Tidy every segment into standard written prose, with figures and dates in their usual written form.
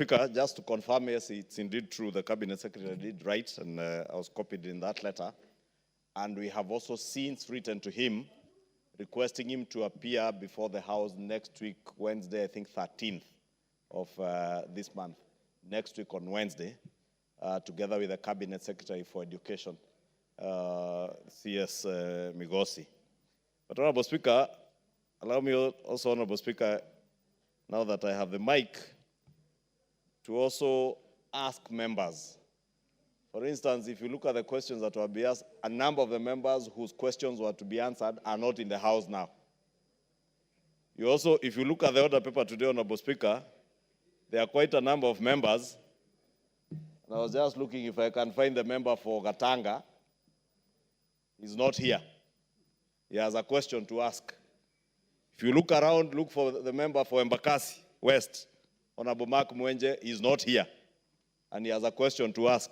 Speaker, just to confirm, yes, it's indeed true. The Cabinet Secretary did write, and I was copied in that letter. And we have also since written to him, requesting him to appear before the House next week, Wednesday, I think 13th of this month, next week on Wednesday, together with the Cabinet Secretary for Education, CS Migosi. But Honorable Speaker, allow me also, Honorable Speaker, now that I have the mic, to also ask members. For instance, if you look at the questions that were being asked, a number of the members whose questions were to be answered are not in the House now. You also, if you look at the order paper today, Honorable Speaker, there are quite a number of members. And I was just looking if I can find the member for Gatanga. He's not here. He has a question to ask. If you look around, look for the member for Embakasi West. Honorable Mark Mwenje is not here. And he has a question to ask.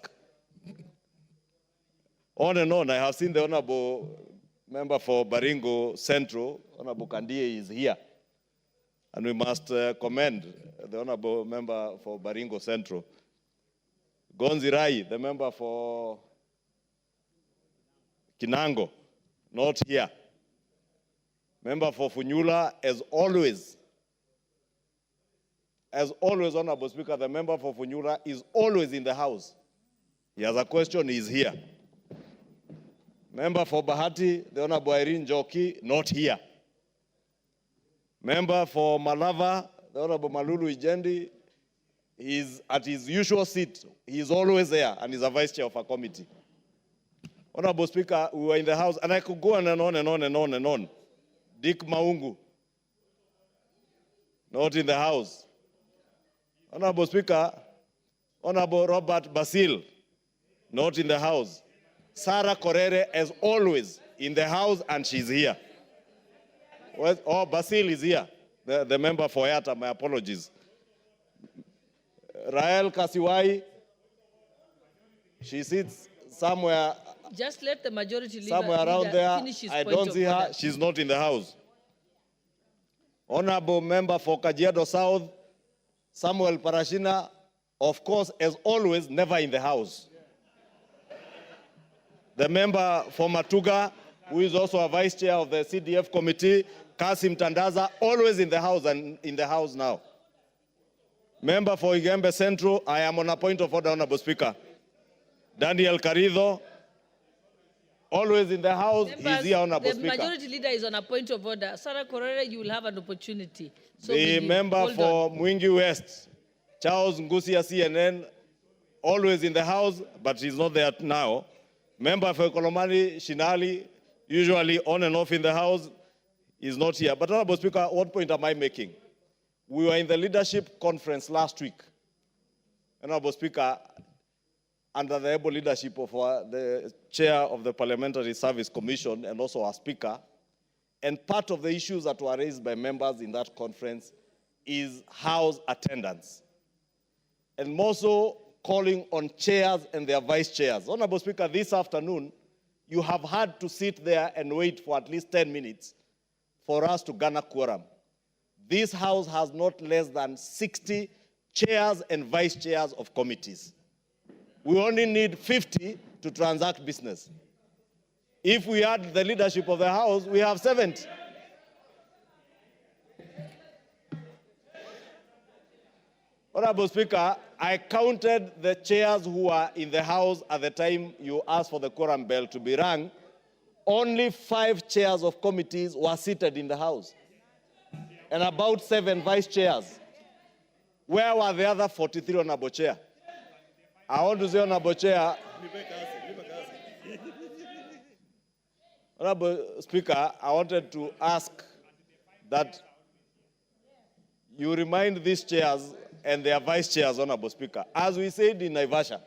On and on, I have seen the Honorable member for Baringo Central, Honorable Kandie, is here. And we must commend the Honorable member for Baringo Central. Gonzi Rai, the member for Kinango, not here. Member for Funyula, as always, Honorable Speaker, the member for Funyula is always in the House. He has a question, he is here. Member for Bahati, the Honorable Irene Joki, not here. Member for Malava, the Honorable Malulu Ijendi, he is at his usual seat. He is always there, and is a vice chair of a committee. Honorable Speaker, we were in the House, and I could go on and on and on and on and on. Dick Maungu, not in the House. Honorable Speaker, Honorable Robert Basil, not in the House. Sarah Korere, as always, in the House, and she's here. Oh, Basil is here, the member for Yata, my apologies. Rael Kasiwai, she sits somewhere. Just let the majority leader somewhere around there. finish his I point don't of see her. order. She's not in the House. Honorable member for Kajiado South, Samuel Parashina, of course, as always, never in the House. The member for Matuga, who is also a vice chair of the CDF committee, Kasim Tandaza, always in the House and in the House now. Member for Igembe Central, I am on a point of order, Honorable Speaker. Daniel Carido, always in the House, he's here, Honorable Speaker. The majority leader is on a point of order. Sarah Korere, you will have an opportunity. So the member for Mwingi West, Charles Ngusia CNN, always in the House, but he's not there now. Member for Kolomani Shinali, usually on and off in the House, is not here. But Honorable Speaker, what point am I making? We were in the leadership conference last week. Honorable Speaker, under the able leadership of the chair of the Parliamentary Service Commission and also our speaker, and part of the issues that were raised by members in that conference is House attendance. And more so, calling on chairs and their vice chairs. Honorable Speaker, this afternoon, you have had to sit there and wait for at least 10 minutes for us to garner quorum. This House has not less than 60 chairs and vice chairs of committees. We only need 50 to transact business. If we add the leadership of the House, we have 70. Honorable Speaker, I counted the chairs who were in the House at the time you asked for the quorum bell to be rung. Only 5 chairs of committees were seated in the House, and about 7 vice chairs. Where were the other 43, Honorable Chair? I want to say, Honorable Chair, Honorable Speaker, I wanted to ask that you remind these chairs and their vice chairs, Honorable Speaker. As we said in Naivasha,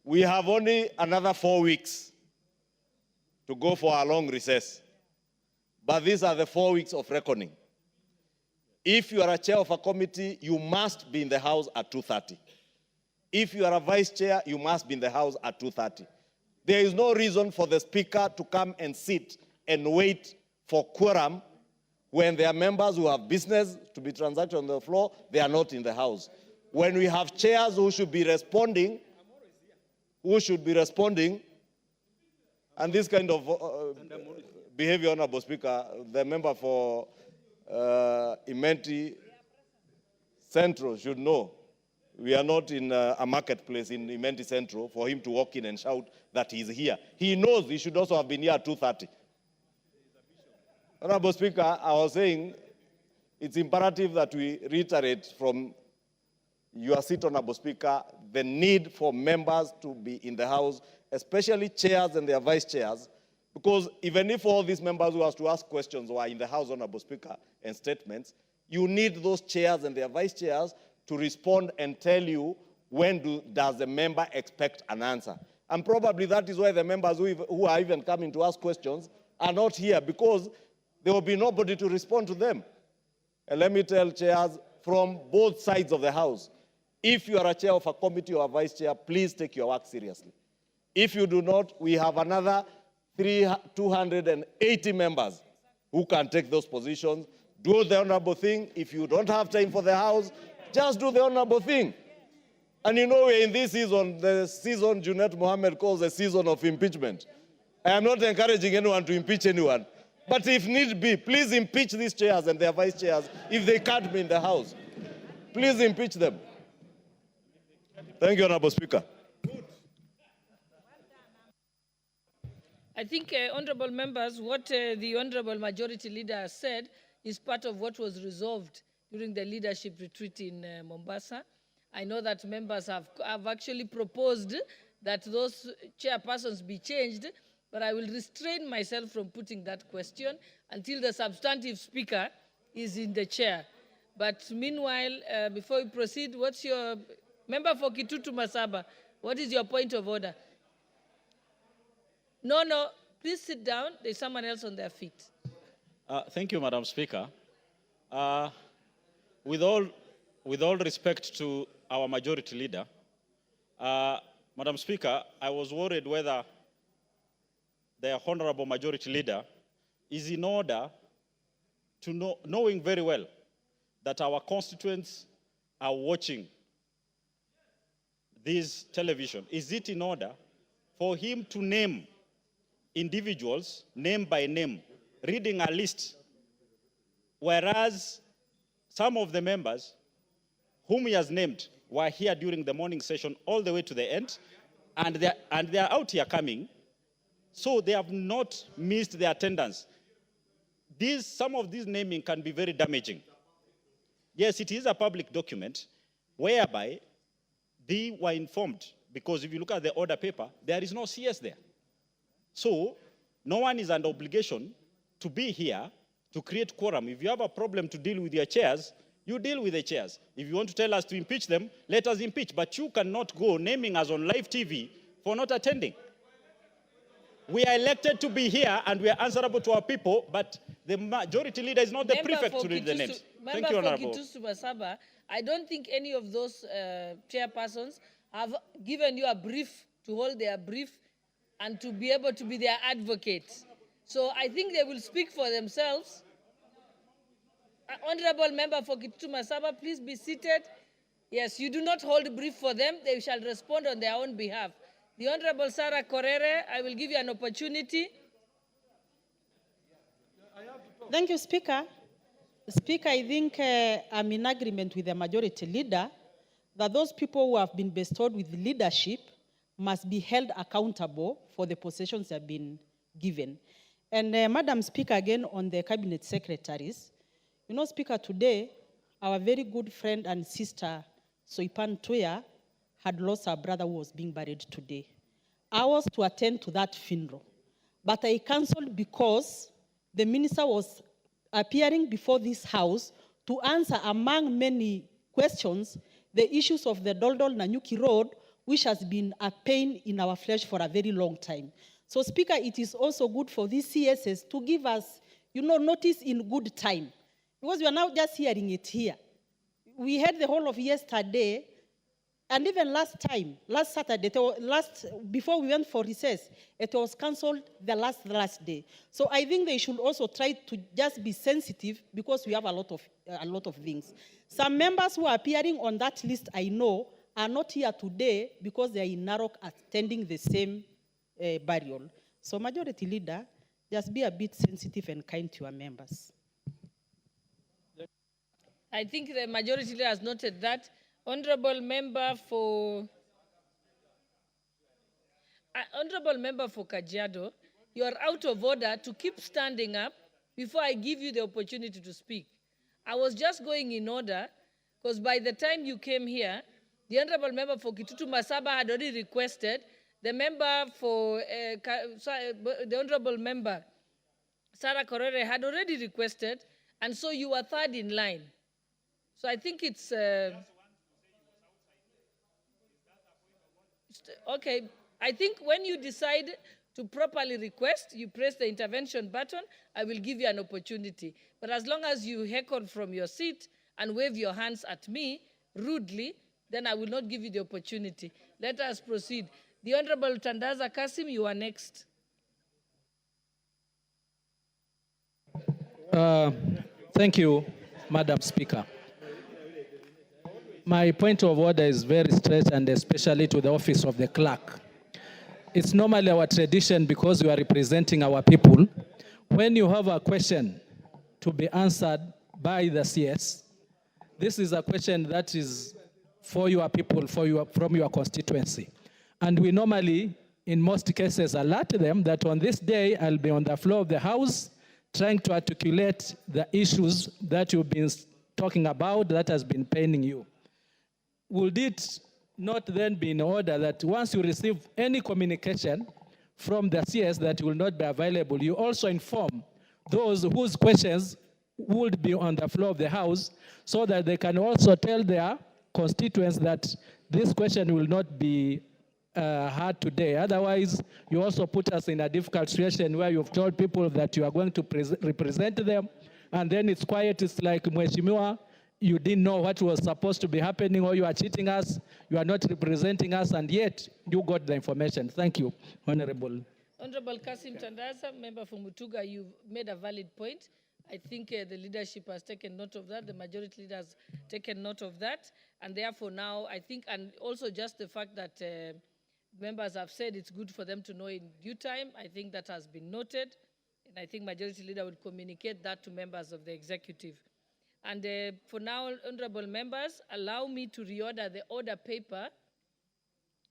we have only another 4 weeks to go for a long recess. But these are the 4 weeks of reckoning. If you are a chair of a committee, you must be in the House at 2:30. If you are a vice chair, you must be in the House at 2:30. There is no reason for the Speaker to come and sit and wait for quorum When there are members who have business to be transacted on the floor, they are not in the house. When we have chairs who should be responding, and this kind of behavior, Honorable Speaker, the member for Imenti Central should know. We are not in a marketplace in Imenti Central for him to walk in and shout that he's here. He knows he should also have been here at 2:30. Honorable Speaker, I was saying it's imperative that we reiterate from your seat, Honorable Speaker, the need for members to be in the House, especially chairs and their vice chairs, because even if all these members who have to ask questions were in the House, Honorable Speaker, and statements, you need those chairs and their vice chairs to respond and tell you when does the member expect an answer. And probably that is why the members who are even coming to ask questions are not here, because there will be nobody to respond to them. And let me tell chairs from both sides of the House, if you are a chair of a committee or a vice chair, please take your work seriously. If you do not, we have another 280 members who can take those positions. Do the honorable thing. If you don't have time for the House, just do the honorable thing. And you know, we're in this season, the season Junet Mohammed calls the season of impeachment. I am not encouraging anyone to impeach anyone. But if need be, please impeach these chairs and their vice chairs if they can't be in the House. Please impeach them. Thank you, Honorable Speaker. I think, honorable members, what the honorable majority leader has said is part of what was resolved during the leadership retreat in Mombasa. I know that members have actually proposed that those chairpersons be changed, but I will restrain myself from putting that question until the substantive speaker is in the chair. But meanwhile, before we proceed, what's your, member for Kitutu Masaba, what is your point of order? No, please sit down. There's someone else on their feet. Thank you, Madam Speaker. With all respect to our majority leader, Madam Speaker, I was worried whether the honorable majority leader is in order to knowing very well that our constituents are watching this television. Is it in order for him to name individuals, name by name, reading a list, whereas some of the members whom he has named were here during the morning session all the way to the end, and they are out here coming, so they have not missed their attendance. Some of these naming can be very damaging. Yes, it is a public document whereby they were informed, because if you look at the order paper, there is no CS there. So no one is under obligation to be here to create quorum. If you have a problem to deal with your chairs, you deal with the chairs. If you want to tell us to impeach them, let us impeach. But you cannot go naming us on live TV for not attending. We are elected to be here and we are answerable to our people, but the majority leader is not the prefect to read the names. Thank you, Honorable. Kitutu Masaba, I don't think any of those chairpersons have given you a brief to hold their brief and to be able to be their advocate. So I think they will speak for themselves. Honorable member for Kitutu Masaba, please be seated. Yes, you do not hold a brief for them. They shall respond on their own behalf. The Honorable Sarah Korere, I will give you an opportunity. Thank you, Speaker. Speaker, I think I'm in agreement with the majority leader that those people who have been bestowed with leadership must be held accountable for the positions that have been given. And Madam Speaker, again on the cabinet secretaries, you know, Speaker, today, our very good friend and sister, Soipan Toya, had lost her brother who was being buried today. I was to attend to that funeral, but I cancelled because the minister was appearing before this house to answer, among many questions, the issues of the Doldol-Nanyuki Road, which has been a pain in our flesh for a very long time. So, Speaker, it is also good for these CSS to give us, you know, notice in good time, because we are now just hearing it here. We had the whole of yesterday And even last Saturday, before we went for recess, it was cancelled the last day. So I think they should also try to just be sensitive, because we have a lot of things. Some members who are appearing on that list, I know, are not here today because they are in Narok attending the same burial. So Majority Leader, just be a bit sensitive and kind to your members. I think the Majority Leader has noted that. Honorable member for Kajiado, you are out of order to keep standing up before I give you the opportunity to speak. I was just going in order, because by the time you came here, the Honorable member for Kitutu Masaba had already requested, the member for, the Honorable member Sarah Korere had already requested, and so you were third in line. So I think it's... okay, I think when you decide to properly request, you press the intervention button, I will give you an opportunity. But as long as you heckle from your seat and wave your hands at me rudely, then I will not give you the opportunity. Let us proceed. The Honorable Tandaza Kasim, you are next. Thank you, Madam Speaker. My point of order is very straight, and especially to the office of the clerk. It's normally our tradition, because we are representing our people, when you have a question to be answered by the CS, this is a question that is for your people, from your constituency. And we normally, in most cases, alert them that on this day, I'll be on the floor of the House trying to articulate the issues that you've been talking about that has been paining you. Would it not then be in order that once you receive any communication from the CS that will not be available, you also inform those whose questions would be on the floor of the House, so that they can also tell their constituents that this question will not be heard today? Otherwise, you also put us in a difficult situation where you've told people that you are going to represent them, and then it's quiet. It's like, Mheshimiwa, you didn't know what was supposed to be happening, or you are cheating us, you are not representing us, and yet you got the information. Thank you, Honorable. Honorable Kasim Tandaza, member for Mutuga, you've made a valid point. I think the leadership has taken note of that. The Majority Leader has taken note of that. And therefore now, I think, and also just the fact that members have said it's good for them to know in due time, I think that has been noted. And I think Majority Leader will communicate that to members of the executive. And for now, honorable members, allow me to reorder the order paper,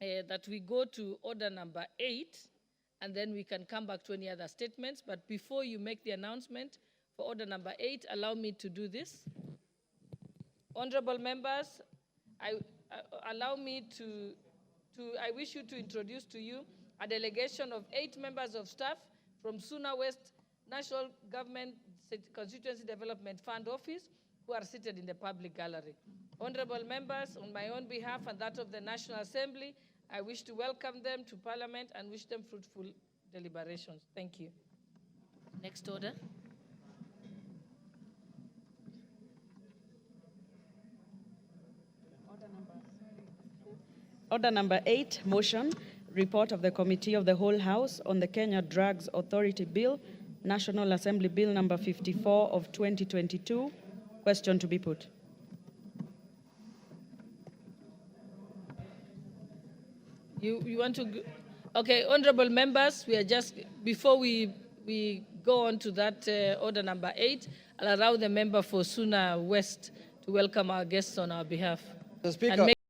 that we go to order number 8, and then we can come back to any other statements. But before you make the announcement for order number 8, allow me to do this. Honorable members, I wish you to introduce to you a delegation of 8 members of staff from Suna West National Government Constituency Development Fund Office, who are seated in the public gallery. Honorable members, on my own behalf and that of the National Assembly, I wish to welcome them to Parliament and wish them fruitful deliberations. Thank you. Next order. Order number 8, motion, report of the Committee of the Whole House on the Kenya Drugs Authority Bill, National Assembly Bill number 54 of 2022. Question to be put. You want to? Okay, honorable members, we are just, before we go on to that order number 8, I'll allow the member for Suna West to welcome our guests on our behalf. Mr. Speaker, and